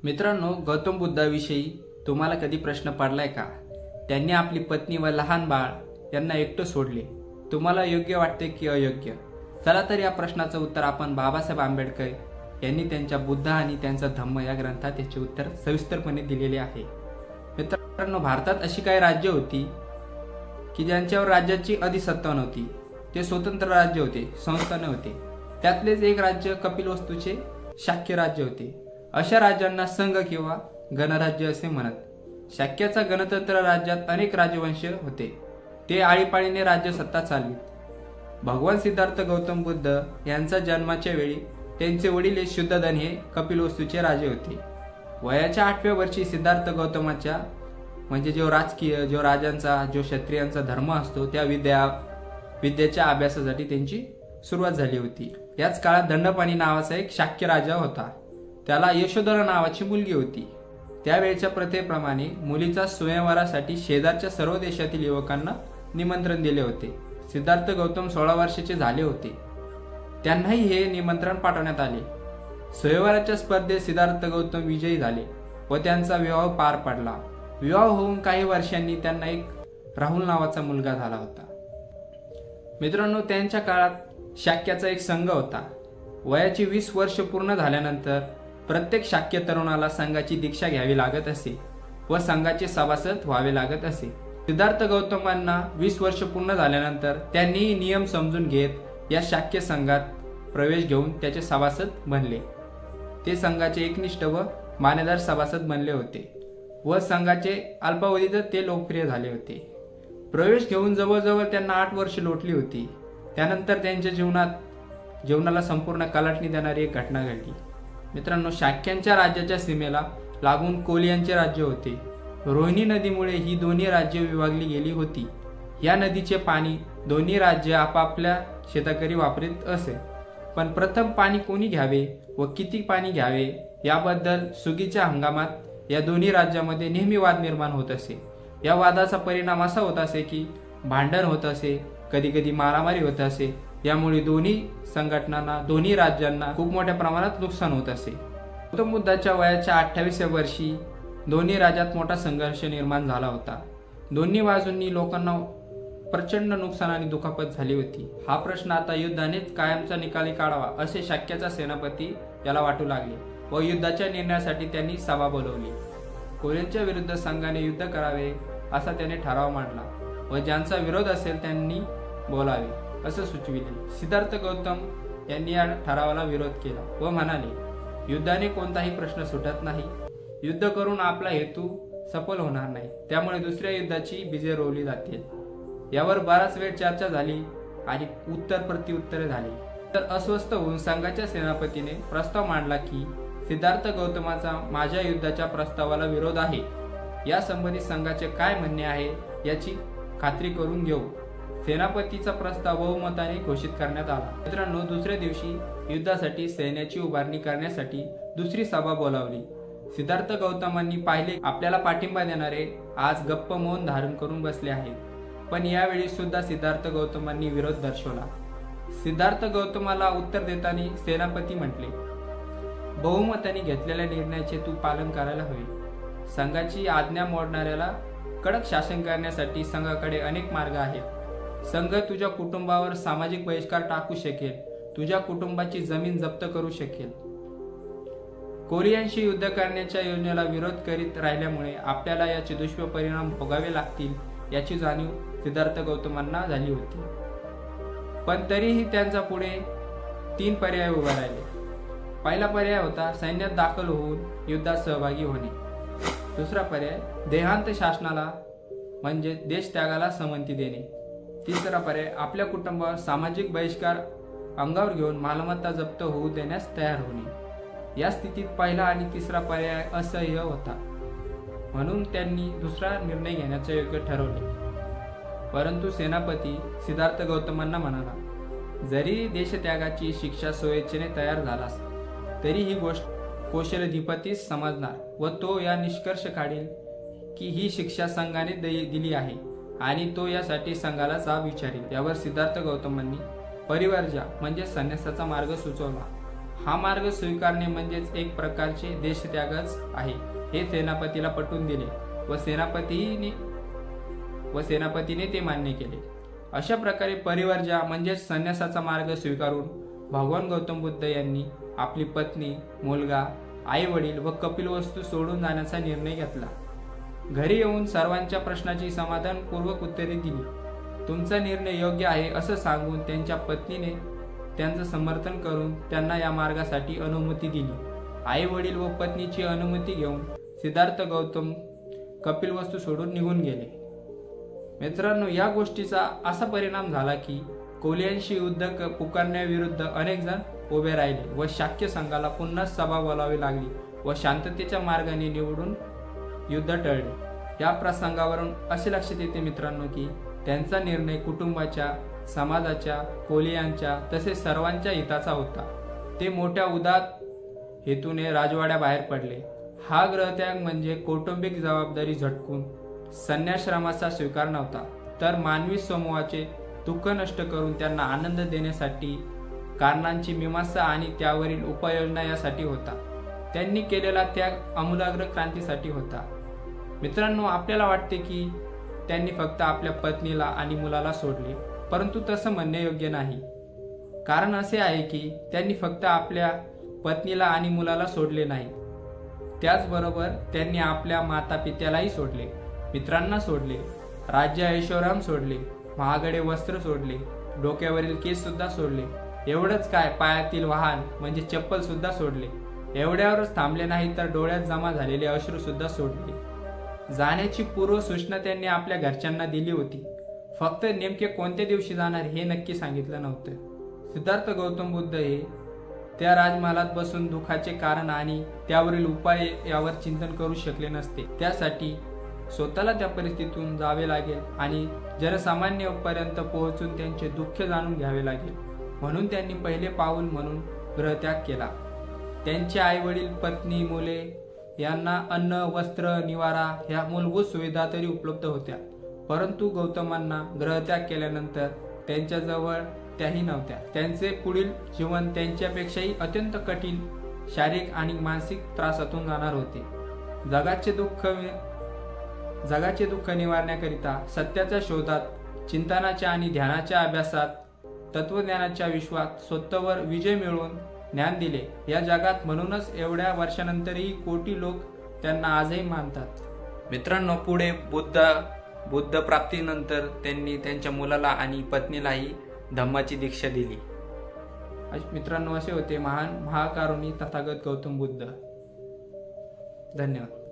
मित्रांनो, गौतम बुद्धाविषयी तुम्हाला कधी प्रश्न पडलाय का? त्यांनी आपली पत्नी व लहान बाळ यांना एकटं सोडले. तुम्हाला योग्य वाटते की अयोग्य? चला तर या प्रश्नाचं उत्तर आपण बाबासाहेब आंबेडकर यांनी त्यांच्या बुद्ध आणि त्यांचा धम्म या ग्रंथात याचे उत्तर सविस्तरपणे दिलेले आहे. मित्रांनो, भारतात अशी काही राज्य होती की ज्यांच्यावर राज्याची अधिसत्ता नव्हती. ते स्वतंत्र राज्य होते, संस्थाने होते. त्यातलेच एक राज्य कपिलवस्तूचे शाक्य राज्य होते. अशा राज्यांना संघ किंवा गणराज्य असे म्हणत. शाक्याचा गणतंत्र राज्यात अनेक राजवंश होते. ते आळीपाळीने राज्यसत्ता चालवित. भगवान सिद्धार्थ गौतम बुद्ध यांचा जन्माच्या वेळी त्यांचे वडील शुद्धोधन हे कपिलवस्तूचे राजे होते. वयाच्या 8व्या वर्षी सिद्धार्थ गौतमाच्या म्हणजे जो राजकीय, जो राजांचा, जो क्षत्रियांचा धर्म असतो त्या विद्येच्या अभ्यासासाठी त्यांची सुरुवात झाली होती. याच काळात दंडपाणी नावाचा एक शाक्य राजा होता. त्याला यशोधरा नावाची मुलगी होती. त्यावेळच्या प्रथेप्रमाणे मुलीचा स्वयंवरासाठी शेजारच्या सर्व देशातील युवकांना निमंत्रण दिले होते. सिद्धार्थ गौतम 16 वर्षाचे झाले होते. त्यांनाही हे निमंत्रण पाठवण्यात आले. स्वयंवराच्या स्पर्धेत सिद्धार्थ गौतम विजयी झाले व त्यांचा विवाह पार पडला. विवाह होऊन काही वर्षांनी त्यांना एक राहुल नावाचा मुलगा झाला होता. मित्रांनो, त्यांच्या काळात शाक्याचा एक संघ होता. वयाची 20 वर्ष पूर्ण झाल्यानंतर प्रत्येक शाक्य तरुणाला संघाची दीक्षा घ्यावी लागत असे व संघाचे सभासद व्हावे लागत असे. सिद्धार्थ गौतमांना 20 वर्ष पूर्ण झाल्यानंतर त्यांनी नियम समजून घेत या शाक्य संघात प्रवेश घेऊन त्याचे सभासद बनले. ते संघाचे एकनिष्ठ व मान्यदार सभासद बनले होते व संघाचे अल्पावधीतच ते लोकप्रिय झाले होते. प्रवेश घेऊन जवळजवळ त्यांना 8 वर्ष लोटली होती. त्यानंतर त्यांच्या जीवनाला संपूर्ण कलाटणी देणारी एक घटना घडली. मित्रांनो, शाक्यांच्या राज्याच्या सीमेला लागून कोलियांचे राज्य होते. रोहिणी नदीमुळे ही दोन्ही राज्ये विभागली गेली होती. या नदीचे पाणी दोन्ही राज्ये आपापल्या शेताकरी वापरीत असे. पण प्रथम पाणी कोणी घ्यावे व किती पाणी घ्यावे याबद्दल सुगीच्या हंगामात या दोन्ही राज्यामध्ये नेहमी वाद निर्माण होत असे. या वादाचा परिणाम असा होत असे की भांडण होत असे, कधी कधी मारामारी होत असे. यामुळे दोन्ही संघटनांना, दोन्ही राज्यांना खूप मोठ्या प्रमाणात नुकसान होत असे. गौतम बुद्धाच्या वयाच्या 28व्या वर्षी दोन्ही राज्यात मोठा संघर्ष निर्माण झाला होता. दोन्ही बाजूंनी लोकांना प्रचंड नुकसान आणि दुखापत झाली होती. हा प्रश्न आता युद्धानेच कायमचा निकाली काढावा असे शाक्याचा सेनापती याला वाटू लागले व युद्धाच्या निर्णयासाठी त्यांनी सभा बोलवली. कोलियांच्या विरुद्ध संघाने युद्ध करावे असा त्याने ठराव मांडला व ज्यांचा विरोध असेल त्यांनी बोलावे असं सुचविले. सिद्धार्थ गौतम यांनी या ठरावाला विरोध केला व म्हणाले, युद्धाने कोणताही प्रश्न सुटत नाही. युद्ध करून आपला हेतू सफल होणार नाही. त्यामुळे दुसऱ्या युद्धाची बीजे रोवली जातील. यावर बराच वेळ चर्चा झाली आणि उत्तर प्रत्युत्तरे झाली. तर अस्वस्थ होऊन संघाच्या सेनापतीने प्रस्ताव मांडला की सिद्धार्थ गौतमाचा माझ्या युद्धाच्या प्रस्तावाला विरोध आहे. या संबंधित संघाचे काय म्हणणे आहे याची खात्री करून घेऊ. सेनापतीचा प्रस्ताव बहुमताने घोषित करण्यात आला. मित्रांनो, दुसऱ्या दिवशी युद्धासाठी सैन्याची उभारणी करण्यासाठी दुसरी सभा बोलावली. सिद्धार्थ गौतमांनी पाहिले आपल्याला पाठिंबा देणारे आज गप्प मौन धारण करून बसले आहेत. पण यावेळी सुद्धा सिद्धार्थ गौतमांनी विरोध दर्शवला. सिद्धार्थ गौतमाला उत्तर देताना सेनापती म्हटले, बहुमताने घेतलेल्या निर्णयाचे तू पालन करायला हवे. संघाची आज्ञा मोडणाऱ्याला कडक शासन करण्यासाठी संघाकडे अनेक मार्ग आहेत. संघ तुझ्या कुटुंबावर सामाजिक बहिष्कार टाकू शकेल, तुझ्या कुटुंबाची जमीन जप्त करू शकेल. कोलियांशी युद्ध करण्याच्या योजनेला विरोध करीत राहिल्यामुळे आपल्याला याचे दुष्परिणाम भोगावे लागतील याची जाणीव सिद्धार्थ गौतमांना झाली होती. पण तरीही त्यांचा पुढे 3 पर्याय उभे राहिले. पहिला पर्याय होता सैन्यात दाखल होऊन युद्धात सहभागी होणे. दुसरा पर्याय देहांत शासनाला म्हणजे देशत्यागाला संमती देणे. तिसरा पर्याय आपल्या कुटुंबावर सामाजिक बहिष्कार अंगावर घेऊन मालमत्ता जप्त होऊ देण्यास तयार होणे. या स्थितीत पहिला आणि तिसरा पर्याय असह्य होता. म्हणून त्यांनी दुसरा निर्णय घेण्याचे योग्य ठरवले. परंतु सेनापती सिद्धार्थ गौतमांना म्हणाला, जरी देशत्यागाची शिक्षा स्वेच्छेने तयार झालास तरी ही गोष्ट कौशलधिपतीस समजणार व तो या निष्कर्ष काढेल की ही शिक्षा संघाने दिली आहे आणि तो यासाठी संघाला जाब विचारेल. यावर सिद्धार्थ गौतमांनी परिवर्जा म्हणजे संन्यासाचा मार्ग सुचवला. हा मार्ग स्वीकारणे म्हणजेच एक प्रकारचे देशत्यागच आहे हे सेनापतीला पटवून दिले व सेनापतीने ते मान्य केले। अशा प्रकारे परिवर्जा म्हणजेच संन्यासाचा मार्ग स्वीकारून भगवान गौतम बुद्ध यांनी आपली पत्नी, मुलगा, आई वडील व कपिलवस्तू सोडून जाण्याचा निर्णय घेतला। घरी येऊन सर्वांच्या प्रश्नाची समाधानपूर्वक उत्तरे दिली। तुमचा निर्णय योग्य आहे असं सांगून त्यांच्या पत्नीने त्यांचं समर्थन करून त्यांना या मार्गासाठी अनुमती दिली। आई वडील व पत्नीची अनुमती घेऊन सिद्धार्थ गौतम कपिलवस्तू सोडून निघून गेले। मित्रांनो, या गोष्टीचा असा परिणाम झाला की कोलियांशी युद्ध पुकारण्याविरुद्ध अनेक जण उभे राहिले व शाक्य संघाला पुन्हा सभा बोलावी लागली व शांततेच्या मार्गाने निवडून युद्ध टळले। या प्रसंगावरून असे लक्षात येते मित्रांनो की त्यांचा निर्णय कुटुंबाच्या, समाजाच्या, कोलियांच्या तसेच सर्वांच्या हिताचा होता। ते मोठ्या उदात्त हेतूने राजवाड्याबाहेर पडले। हा ग्रहत्याग म्हणजे कौटुंबिक जबाबदारी झटकून संन्याश्रमाचा स्वीकार नव्हता, तर मानवी समूहाचे दुःख नष्ट करून त्यांना आनंद देण्यासाठी कारणांची मीमांसा आणि त्यावरील उपाययोजना यासाठी होता। त्यांनी केलेला त्याग आमूलाग्र क्रांतीसाठी होता। मित्रांनो, आपल्याला वाटते की त्यांनी फक्त आपल्या पत्नीला आणि मुलाला सोडले, परंतु तसं म्हणणे योग्य नाही। कारण असे आहे की त्यांनी फक्त आपल्या पत्नीला आणि मुलाला सोडले नाही, त्याचबरोबर त्यांनी आपल्या माता पित्यालाही सोडले, मित्रांना सोडले, राज्य ऐश्वर्याम सोडले, महागडे वस्त्र सोडले, डोक्यावरील केस सुद्धा सोडले। एवढंच काय, पायातील वाहन म्हणजे चप्पल सुद्धा सोडले। एवढ्यावरच थांबले नाही तर डोळ्यात जमा झालेले अश्रू सुद्धा सोडले। जाण्याची पूर्व सूचना त्यांनी आपल्या घरच्यांना दिली होती, फक्त नेमके कोणत्या दिवशी जाणार हे नक्की सांगितलं नव्हतं। सिद्धार्थ गौतम बुद्ध हे त्या राजमहालात बसून दुःखाचे कारण आणि त्यावरील उपाय यावर चिंतन करू शकले नसते। त्यासाठी स्वतःला त्या परिस्थितीतून जावे लागेल आणि जनसामान्यांपर्यंत पोहोचून त्यांचे दुःख जाणून घ्यावे लागेल। म्हणून त्यांनी पहिले पाऊल म्हणून गृहत्याग केला। त्यांचे आई वडील, पत्नी, मुले यांना अन्न, वस्त्र, निवारा ह्या मूलभूत सुविधा तरी उपलब्ध होत्या, परंतु गौतमांना गृहत्याग केल्यानंतर त्यांच्याजवळ त्याही नव्हत्या। त्यांचे पुढील जीवन त्यांच्यापेक्षाही अत्यंत कठीण शारीरिक आणि मानसिक त्रासातून जाणार होते। जगाचे दुःख निवारण्याकरिता सत्याच्या शोधात, चिंतनाच्या आणि ध्यानाच्या अभ्यासात, तत्वज्ञानाच्या विश्वात स्वतःवर विजय मिळवून ज्ञान दिले या जगात। म्हणूनच एवढ्या वर्षानंतरही कोटी लोक त्यांना आजही मानतात। मित्रांनो, पुढे बुद्ध प्राप्तीनंतर त्यांनी त्यांच्या मुलाला आणि पत्नीलाही धम्माची दीक्षा दिली। मित्रांनो, असे होते महान महाकारुणी तथागत गौतम बुद्ध। धन्यवाद।